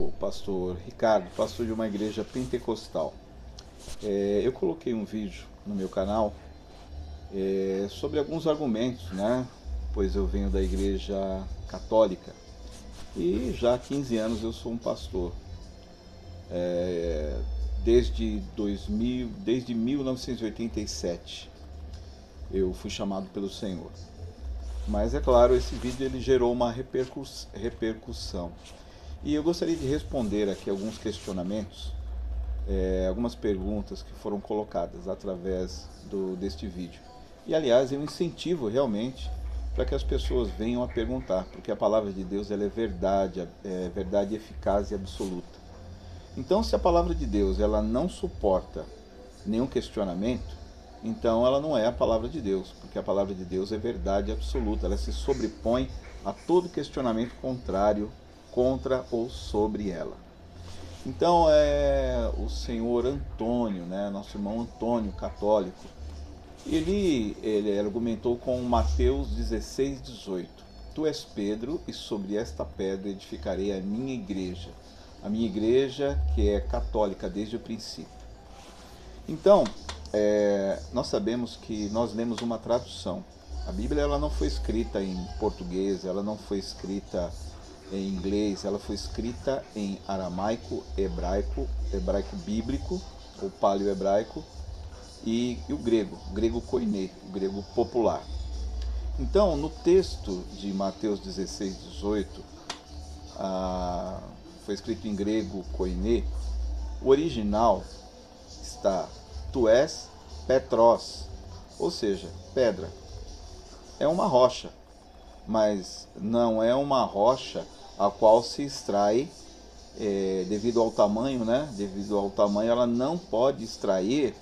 O pastor Ricardo, pastor de uma igreja pentecostal. Eu coloquei um vídeo no meu canal sobre alguns argumentos, né? Pois eu venho da igreja católica e já há 15 anos eu sou um pastor. Desde 1987 eu fui chamado pelo Senhor. Mas é claro, esse vídeo ele gerou uma repercussão. E eu gostaria de responder aqui alguns questionamentos, algumas perguntas que foram colocadas através deste vídeo. E aliás, eu incentivo realmente para que as pessoas venham a perguntar, porque a palavra de Deus ela é verdade eficaz e absoluta. Então, se a palavra de Deus ela não suporta nenhum questionamento, então ela não é a palavra de Deus, porque a palavra de Deus é verdade absoluta, ela se sobrepõe a todo questionamento contrário contra ou sobre ela. Então o senhor Antônio, né, nosso irmão Antônio, católico, ele argumentou com Mateus 16:18. Tu és Pedro, e sobre esta pedra edificarei a minha igreja que é católica desde o princípio. Então, nós sabemos que nós lemos uma tradução. A Bíblia ela não foi escrita em português, ela não foi escrita em inglês, ela foi escrita em aramaico, hebraico bíblico, ou paleo-hebraico, e o grego koiné, o grego popular. Então, no texto de Mateus 16:18, foi escrito em grego koiné, o original está tu és Petros, ou seja, pedra. É uma rocha, mas não é uma rocha a qual se extrai devido ao tamanho, né? Devido ao tamanho, ela não pode extrair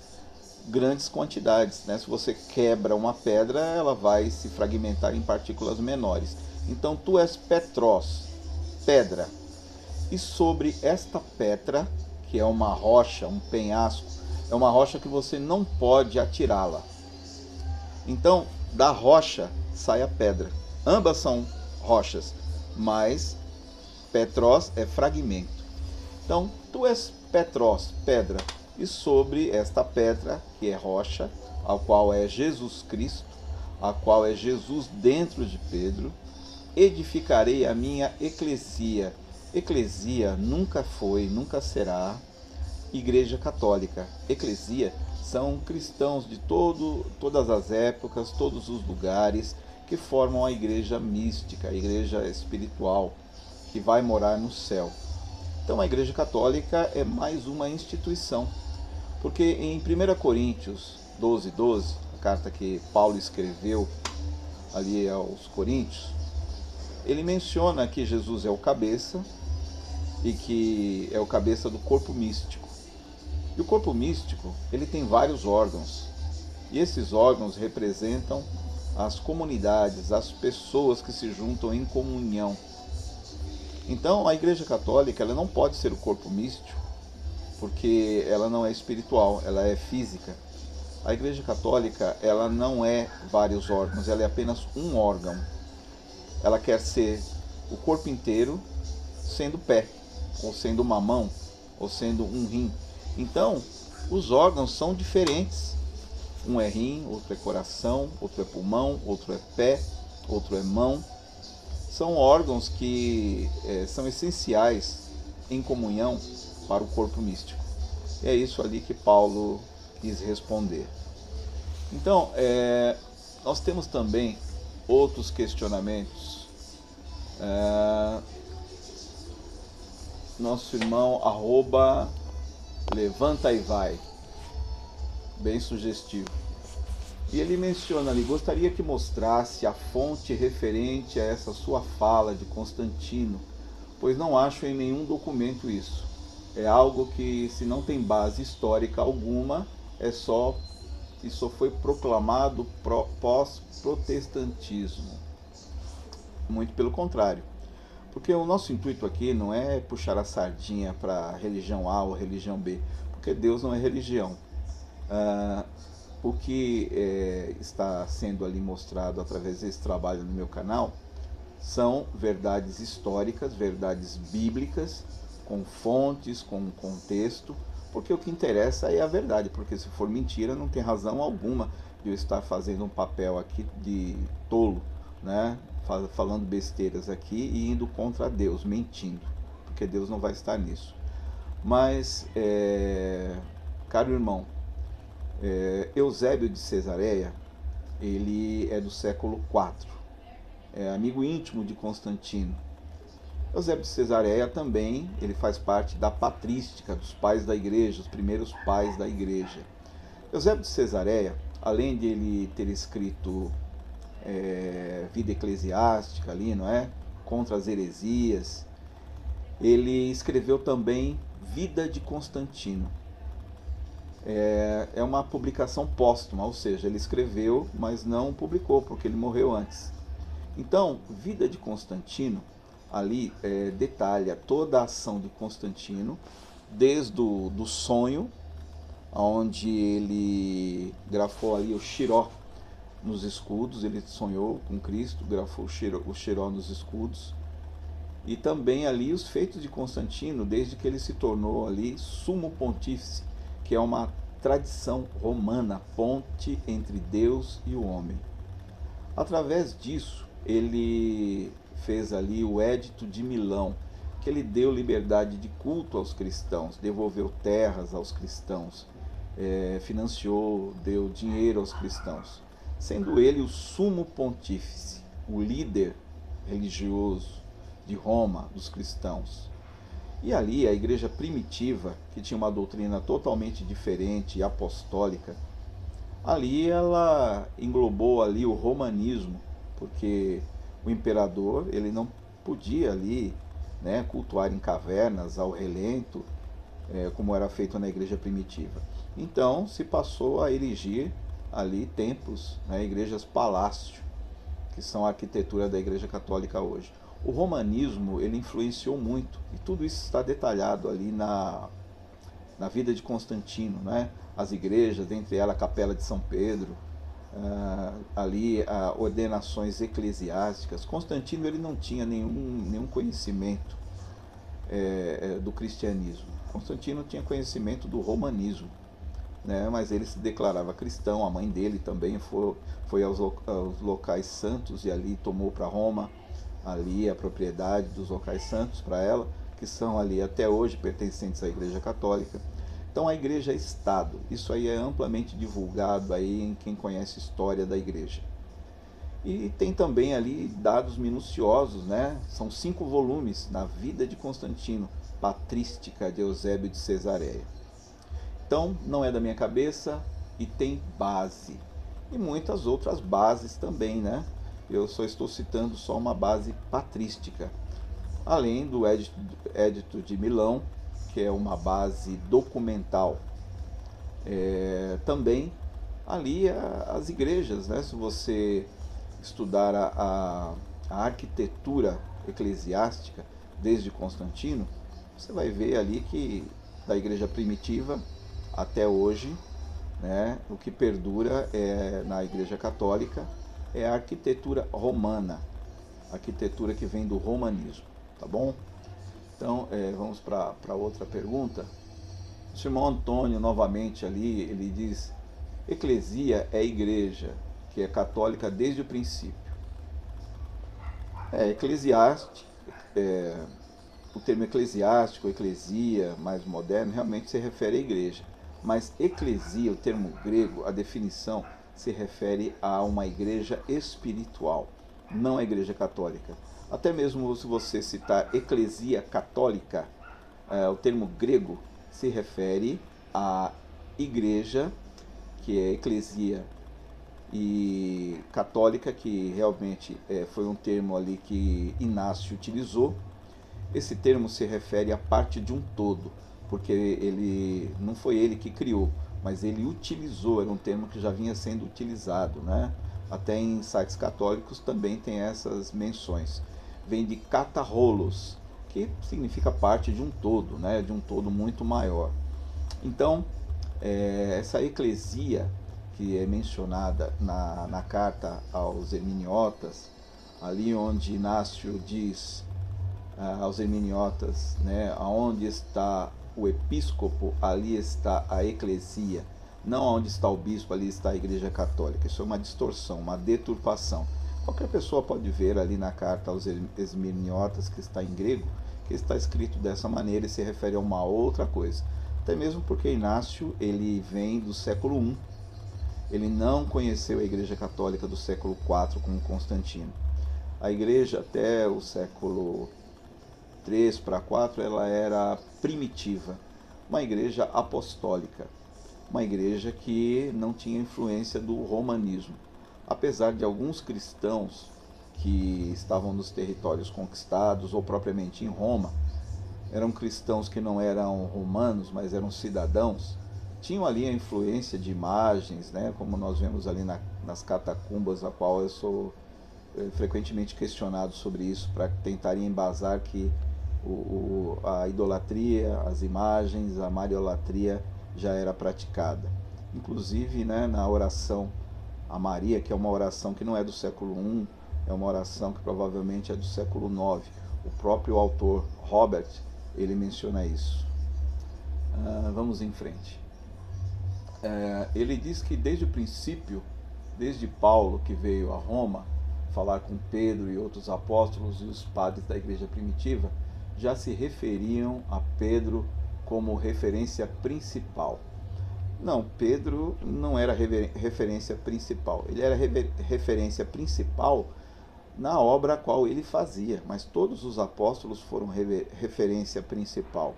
grandes quantidades, né? Se você quebra uma pedra, ela vai se fragmentar em partículas menores. Então, tu és Petros, pedra. E sobre esta pedra, que é uma rocha, um penhasco, é uma rocha que você não pode atirá-la. Então, da rocha sai a pedra. Ambas são rochas, mas Petros é fragmento. Então, tu és Petros, pedra, e sobre esta pedra, que é rocha, a qual é Jesus Cristo, a qual é Jesus dentro de Pedro, edificarei a minha eclesia. Eclesia nunca foi, nunca será igreja católica. Eclesia são cristãos de todas as épocas, todos os lugares, que formam a igreja mística, a igreja espiritual, que vai morar no céu. Então a igreja católica é mais uma instituição, porque em 1 Coríntios 12:12, a carta que Paulo escreveu ali aos Coríntios, ele menciona que Jesus é o cabeça e que é o cabeça do corpo místico. E o corpo místico, ele tem vários órgãos. E esses órgãos representam as comunidades, as pessoas que se juntam em comunhão. Então, a Igreja Católica ela não pode ser o corpo místico, porque ela não é espiritual, ela é física. A Igreja Católica ela não é vários órgãos, ela é apenas um órgão. Ela quer ser o corpo inteiro, sendo pé, ou sendo uma mão, ou sendo um rim. Então, os órgãos são diferentes. Um é rim, outro é coração, outro é pulmão, outro é pé, outro é mão. São órgãos que são essenciais em comunhão para o corpo místico. E é isso ali que Paulo quis responder. Então, nós temos também outros questionamentos. Nosso irmão @levanta e vai, bem sugestivo. E ele menciona ali, gostaria que mostrasse a fonte referente a essa sua fala de Constantino, pois não acho em nenhum documento isso. É algo que, se não tem base histórica alguma, isso foi proclamado pós-protestantismo. Muito pelo contrário. Porque o nosso intuito aqui não é puxar a sardinha para religião A ou religião B, porque Deus não é religião. O que está sendo ali mostrado através desse trabalho no meu canal são verdades históricas, verdades bíblicas, com fontes, com contexto, porque o que interessa é a verdade, porque se for mentira não tem razão alguma de eu estar fazendo um papel aqui de tolo, né? Falando besteiras aqui e indo contra Deus, mentindo, porque Deus não vai estar nisso. Mas, caro irmão, Eusébio de Cesareia, ele é do século IV, é amigo íntimo de Constantino. Eusébio de Cesareia também, ele faz parte da patrística, dos pais da igreja, os primeiros pais da igreja. Eusébio de Cesareia, além de ele ter escrito Vida Eclesiástica ali, não é? Contra as heresias, ele escreveu também Vida de Constantino. É uma publicação póstuma, ou seja, ele escreveu, mas não publicou, porque ele morreu antes. Então, Vida de Constantino, ali detalha toda a ação de Constantino, desde o do sonho, onde ele grafou ali o xiró nos escudos, ele sonhou com Cristo, grafou o xiró nos escudos, e também ali os feitos de Constantino, desde que ele se tornou ali sumo pontífice, que é uma tradição romana, ponte entre Deus e o homem. Através disso, ele fez ali o Edito de Milão, que ele deu liberdade de culto aos cristãos, devolveu terras aos cristãos, financiou, deu dinheiro aos cristãos, sendo ele o sumo pontífice, o líder religioso de Roma, dos cristãos. E ali a igreja primitiva, que tinha uma doutrina totalmente diferente e apostólica, ali ela englobou ali o romanismo, porque o imperador ele não podia ali, né, cultuar em cavernas ao relento, como era feito na igreja primitiva. Então se passou a erigir ali templos, né, igrejas palácio, que são a arquitetura da igreja católica hoje. O romanismo ele influenciou muito, e tudo isso está detalhado ali na vida de Constantino, né? As igrejas, dentre elas a Capela de São Pedro, ali ordenações eclesiásticas. Constantino ele não tinha nenhum conhecimento do cristianismo. Constantino tinha conhecimento do romanismo, né? Mas ele se declarava cristão. A mãe dele também foi aos locais santos e ali tomou para Roma ali a propriedade dos locais santos para ela, que são ali até hoje pertencentes à Igreja Católica. Então a igreja é Estado, isso aí é amplamente divulgado aí em quem conhece a história da igreja. E tem também ali dados minuciosos, né? São 5 volumes na Vida de Constantino, patrística de Eusébio de Cesareia. Então não é da minha cabeça e tem base. E muitas outras bases também, né? Eu só estou citando só uma base patrística. Além do Edito de Milão, que é uma base documental. Também ali as igrejas, né? Se você estudar a arquitetura eclesiástica desde Constantino, você vai ver ali que da igreja primitiva até hoje, né, o que perdura na igreja católica é a arquitetura romana, a arquitetura que vem do romanismo, tá bom? Então, vamos para outra pergunta. O irmão Antônio, novamente ali, ele diz: eclesia é igreja, que é católica desde o princípio. Eclesiástico, o termo eclesiástico, eclesia, mais moderno, realmente se refere à igreja. Mas eclesia, o termo grego, a definição, se refere a uma igreja espiritual, não a igreja católica. Até mesmo se você citar eclesia católica, o termo grego se refere à igreja, que é eclesia, e católica, que realmente foi um termo ali que Inácio utilizou. Esse termo se refere à parte de um todo, porque ele não foi ele que criou, mas ele utilizou, era um termo que já vinha sendo utilizado, né? Até em sites católicos também tem essas menções. Vem de kataholos, que significa parte de um todo, né? De um todo muito maior. Então, essa eclesia que é mencionada na carta aos Hermeniotas, ali onde Inácio diz aos hermeniotas, né, aonde está o episcopo, ali está a eclesia, não onde está o bispo, ali está a Igreja Católica. Isso é uma distorção, uma deturpação. Qualquer pessoa pode ver ali na carta aos hermeniotas, que está em grego, que está escrito dessa maneira e se refere a uma outra coisa. Até mesmo porque Inácio, ele vem do século I, ele não conheceu a Igreja Católica do século IV com Constantino. A igreja até o século III para IV, ela era primitiva, uma igreja apostólica, uma igreja que não tinha influência do romanismo. Apesar de alguns cristãos que estavam nos territórios conquistados ou propriamente em Roma, eram cristãos que não eram romanos, mas eram cidadãos, tinham ali a influência de imagens, né, como nós vemos ali nas catacumbas, a qual eu sou frequentemente questionado sobre isso, para tentarem embasar que a idolatria, as imagens, a mariolatria já era praticada. Inclusive, né, na oração a Maria, que é uma oração que não é do século I, é uma oração que provavelmente é do século IX. O próprio autor Robert, ele menciona isso. Vamos em frente. Ele diz que desde o princípio, desde Paulo, que veio a Roma falar com Pedro e outros apóstolos e os padres da igreja primitiva, já se referiam a Pedro como referência principal. Não, Pedro não era referência principal. Ele era referência principal na obra a qual ele fazia, mas todos os apóstolos foram referência principal.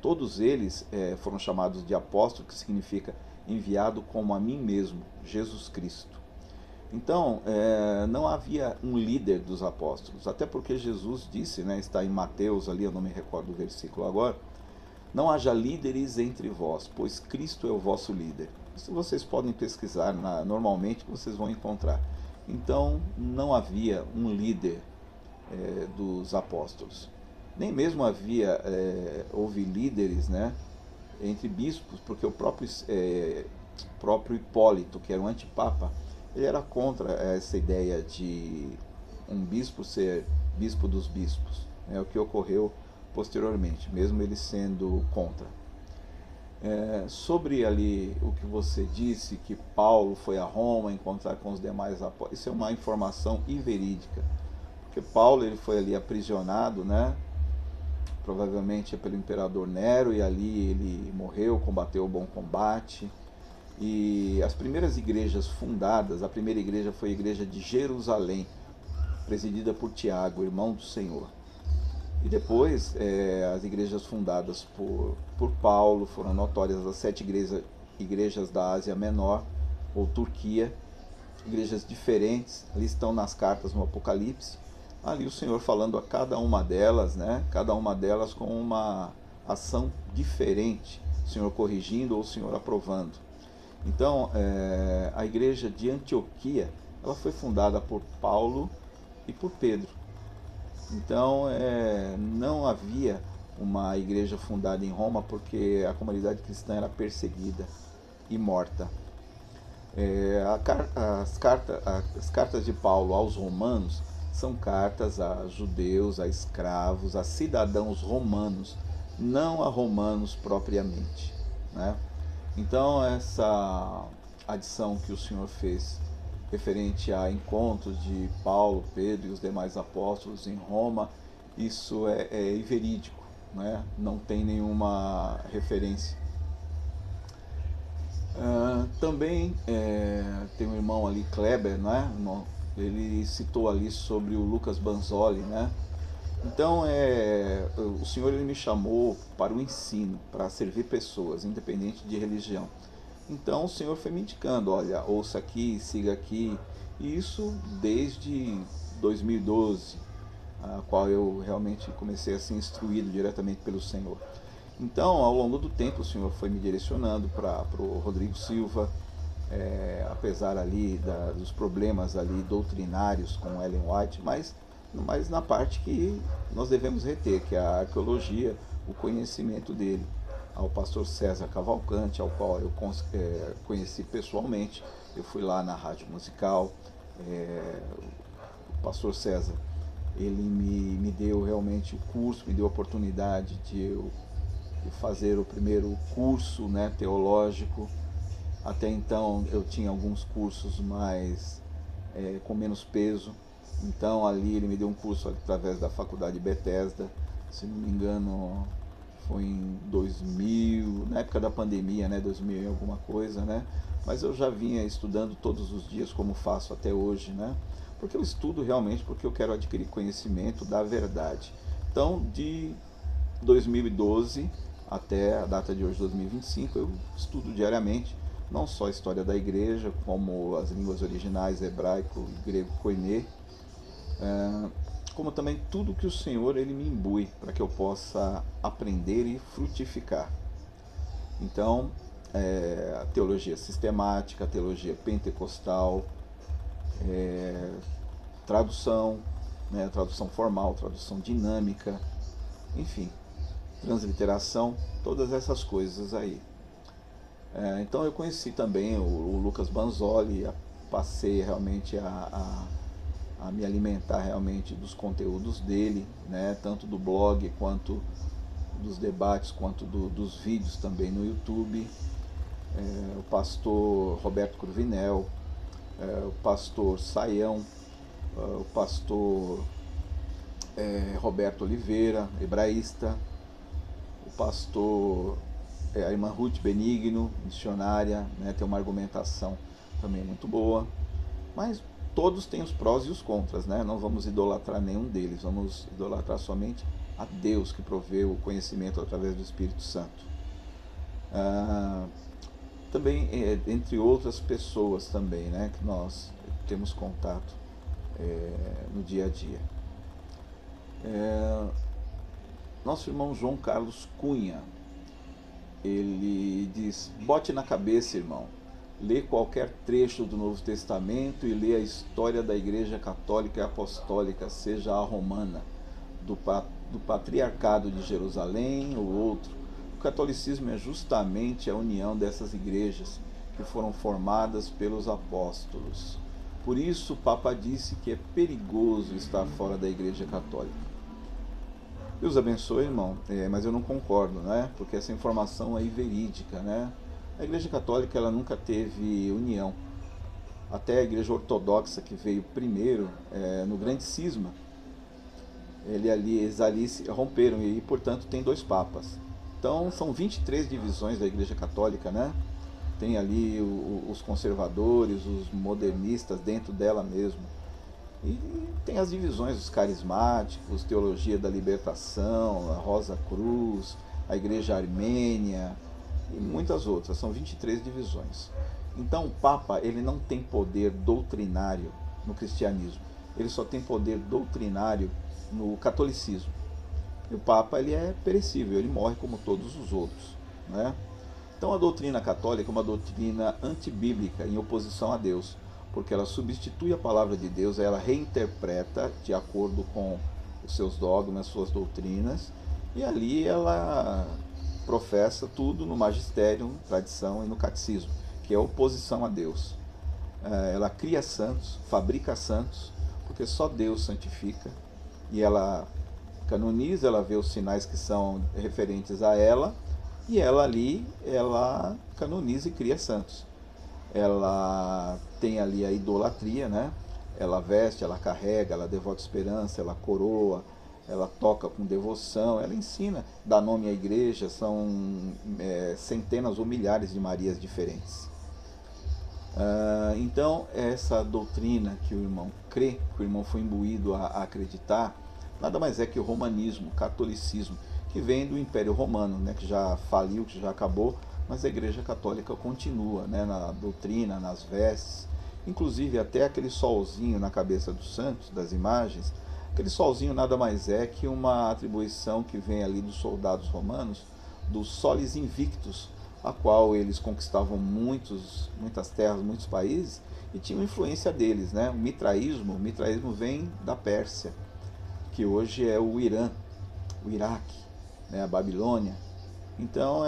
Todos eles foram chamados de apóstolo, que significa enviado como a mim mesmo, Jesus Cristo. Então, não havia um líder dos apóstolos, até porque Jesus disse, né, está em Mateus ali, eu não me recordo do versículo agora, não haja líderes entre vós, pois Cristo é o vosso líder. Isso vocês podem pesquisar, normalmente vocês vão encontrar. Então, não havia um líder dos apóstolos. Nem mesmo houve líderes, né, entre bispos, porque o próprio Hipólito, que era um antipapa, ele era contra essa ideia de um bispo ser bispo dos bispos, né, o que ocorreu posteriormente, mesmo ele sendo contra. Sobre ali o que você disse, que Paulo foi a Roma encontrar com os demais apóstolos, isso é uma informação inverídica, porque Paulo ele foi ali aprisionado, né, provavelmente pelo imperador Nero, e ali ele morreu, combateu o bom combate. E as primeiras igrejas fundadas, a primeira igreja foi a igreja de Jerusalém, presidida por Tiago, irmão do Senhor. E depois, as igrejas fundadas por Paulo foram notórias, as 7 igrejas da Ásia Menor, ou Turquia, igrejas diferentes, ali estão nas cartas no Apocalipse, ali o Senhor falando a cada uma delas, né, cada uma delas com uma ação diferente, o Senhor corrigindo ou o Senhor aprovando. Então, a igreja de Antioquia, ela foi fundada por Paulo e por Pedro. Então, não havia uma igreja fundada em Roma porque a comunidade cristã era perseguida e morta. As cartas de Paulo aos romanos são cartas a judeus, a escravos, a cidadãos romanos, não a romanos propriamente, né? Então, essa adição que o Senhor fez referente a encontros de Paulo, Pedro e os demais apóstolos em Roma, isso é inverídico, né? Não tem nenhuma referência. Também tem um irmão ali, Kleber, né? Ele citou ali sobre o Lucas Banzoli, né? Então, o Senhor ele me chamou para o ensino, para servir pessoas, independente de religião. Então, o Senhor foi me indicando, olha, ouça aqui, siga aqui. E isso desde 2012, a qual eu realmente comecei a ser instruído diretamente pelo Senhor. Então, ao longo do tempo, o Senhor foi me direcionando para o Rodrigo Silva, apesar ali dos problemas ali doutrinários com Ellen White, mas na parte que nós devemos reter, que é a arqueologia, o conhecimento dele. Ao pastor César Cavalcante, ao qual eu conheci pessoalmente, eu fui lá na rádio musical, o pastor César, ele me deu realmente o curso, me deu a oportunidade de eu fazer o primeiro curso, né, teológico. Até então eu tinha alguns cursos mais com menos peso. Então ali ele me deu um curso através da faculdade Bethesda, se não me engano foi em 2000, na época da pandemia, né, 2000 e alguma coisa, né? Mas eu já vinha estudando todos os dias como faço até hoje, né? Porque eu estudo realmente porque eu quero adquirir conhecimento da verdade. Então, de 2012 até a data de hoje, 2025, eu estudo diariamente não só a história da igreja, como as línguas originais, hebraico e grego koiné, como também tudo que o Senhor ele me imbui para que eu possa aprender e frutificar. Então, a teologia sistemática, a teologia pentecostal, tradução, né, tradução formal, tradução dinâmica, enfim, transliteração, todas essas coisas aí. Então eu conheci também o Lucas Banzoli, passei realmente a me alimentar realmente dos conteúdos dele, né, tanto do blog quanto dos debates, quanto dos vídeos também no YouTube. O pastor Roberto Cruvinel, o pastor Saião, o pastor Roberto Oliveira, hebraísta, o pastor a irmã Ruth Benigno, missionária, né, tem uma argumentação também muito boa, mas todos têm os prós e os contras, né? Não vamos idolatrar nenhum deles, vamos idolatrar somente a Deus que provê o conhecimento através do Espírito Santo. Também, entre outras pessoas também, né, que nós temos contato no dia a dia. Nosso irmão João Carlos Cunha, ele diz: bote na cabeça, irmão, lê qualquer trecho do Novo Testamento e lê a história da Igreja Católica e Apostólica, seja a romana, do Patriarcado de Jerusalém ou outro. O catolicismo é justamente a união dessas igrejas que foram formadas pelos apóstolos. Por isso o Papa disse que é perigoso estar fora da Igreja Católica. Deus abençoe, irmão, mas eu não concordo, né? Porque essa informação é verídica, né? A Igreja Católica ela nunca teve união. Até a Igreja Ortodoxa, que veio primeiro, no Grande Cisma, eles ali se romperam e, portanto, tem dois papas. Então, são 23 divisões da Igreja Católica, né? Tem ali os conservadores, os modernistas dentro dela mesmo. E tem as divisões dos carismáticos, teologia da libertação, a Rosa Cruz, a Igreja Armênia e muitas outras. São 23 divisões. Então o Papa ele não tem poder doutrinário no cristianismo. Ele só tem poder doutrinário no catolicismo. E o Papa ele é perecível, ele morre como todos os outros, né? Então a doutrina católica é uma doutrina antibíblica, em oposição a Deus, porque ela substitui a palavra de Deus, ela reinterpreta de acordo com os seus dogmas, suas doutrinas, e ali ela professa tudo no magistério, tradição e no catecismo, que é oposição a Deus. Ela cria santos, fabrica santos, porque só Deus santifica, e ela canoniza, ela vê os sinais que são referentes a ela, e ela ali, ela canoniza e cria santos. Ela tem ali a idolatria, né? Ela veste, ela carrega, ela devota esperança, ela coroa, ela toca com devoção, ela ensina, dá nome à igreja, são centenas ou milhares de Marias diferentes. Então, essa doutrina que o irmão crê, que o irmão foi imbuído a acreditar, nada mais é que o romanismo, o catolicismo, que vem do Império Romano, né, que já faliu, que já acabou, mas a Igreja Católica continua, né, na doutrina, nas vestes, inclusive até aquele solzinho na cabeça dos santos, das imagens, aquele solzinho nada mais é que uma atribuição que vem ali dos soldados romanos, dos solis invictus, a qual eles conquistavam muitas terras, muitos países, e tinham influência deles, né? O mitraísmo vem da Pérsia, que hoje é o Irã, o Iraque, né? A Babilônia. Então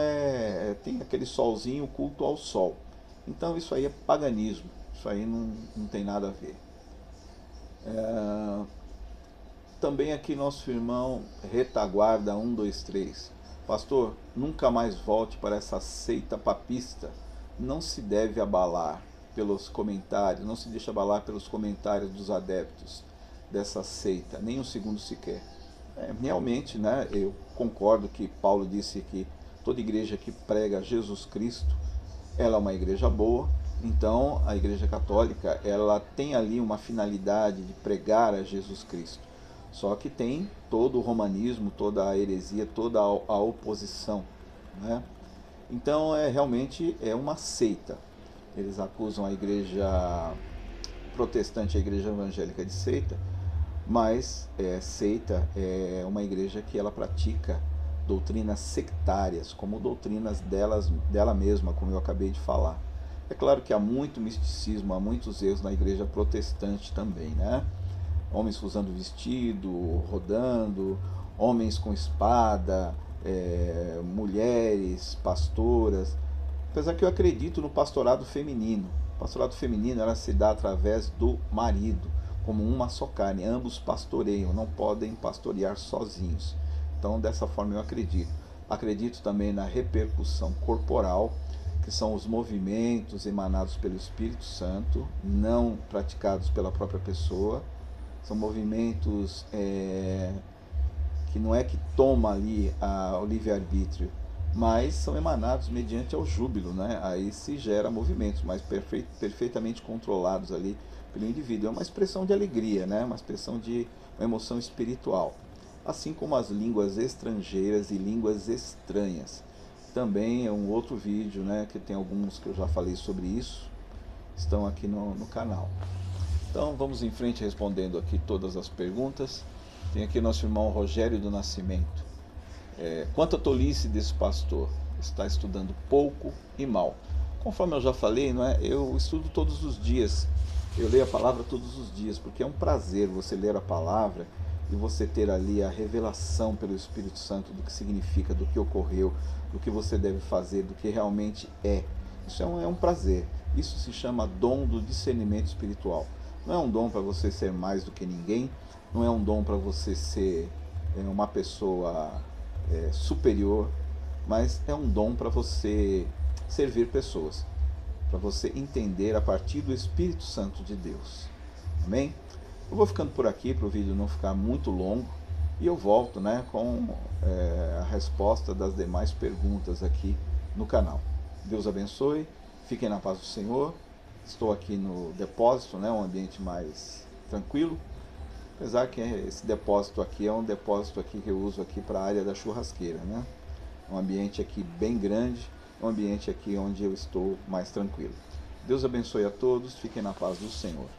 tem aquele solzinho, o culto ao sol. Então isso aí é paganismo, isso aí não tem nada a ver. Também aqui nosso irmão Retaguarda 123. Pastor, nunca mais volte para essa seita papista. Não se deve abalar pelos comentários, não se deixa abalar pelos comentários dos adeptos dessa seita, nem um segundo sequer. Realmente, né, eu concordo que Paulo disse que toda igreja que prega Jesus Cristo, ela é uma igreja boa. Então a igreja católica, ela tem ali uma finalidade de pregar a Jesus Cristo. Só que tem todo o romanismo, toda a heresia, toda a oposição, né? Então realmente é uma seita. Eles acusam a igreja protestante, a igreja evangélica de seita, mas seita é uma igreja que ela pratica doutrinas sectárias, como doutrinas dela mesma, como eu acabei de falar. É claro que há muito misticismo, há muitos erros na igreja protestante também, né? Homens usando vestido, rodando, homens com espada, mulheres, pastoras. Apesar que eu acredito no pastorado feminino. O pastorado feminino ela se dá através do marido, como uma só carne. Ambos pastoreiam, não podem pastorear sozinhos. Então, dessa forma eu acredito. Acredito também na repercussão corporal, que são os movimentos emanados pelo Espírito Santo, não praticados pela própria pessoa. São movimentos que não é que toma ali o livre-arbítrio, mas são emanados mediante ao júbilo, né? Aí se gera movimentos, mas perfeitamente controlados ali pelo indivíduo. É uma expressão de alegria, né? Uma expressão de uma emoção espiritual. Assim como as línguas estrangeiras e línguas estranhas. Também é um outro vídeo, né? Que tem alguns que eu já falei sobre isso, estão aqui no canal. Então vamos em frente respondendo aqui todas as perguntas. Tem aqui nosso irmão Rogério do Nascimento. Quanto à tolice desse pastor, está estudando pouco e mal. Conforme eu já falei, não é? Eu estudo todos os dias. Eu leio a palavra todos os dias, porque é um prazer você ler a palavra e você ter ali a revelação pelo Espírito Santo do que significa, do que ocorreu, do que você deve fazer, do que realmente é. Isso é um prazer. Isso se chama dom do discernimento espiritual. Não é um dom para você ser mais do que ninguém, não é um dom para você ser uma pessoa superior, mas é um dom para você servir pessoas, para você entender a partir do Espírito Santo de Deus. Amém? Eu vou ficando por aqui para o vídeo não ficar muito longo e eu volto, né, com a resposta das demais perguntas aqui no canal. Deus abençoe, fiquem na paz do Senhor. Estou aqui no depósito, né, um ambiente mais tranquilo. Apesar que esse depósito aqui é um depósito aqui que eu uso aqui para a área da churrasqueira, né? Um ambiente aqui bem grande, um ambiente aqui onde eu estou mais tranquilo. Deus abençoe a todos, fiquem na paz do Senhor.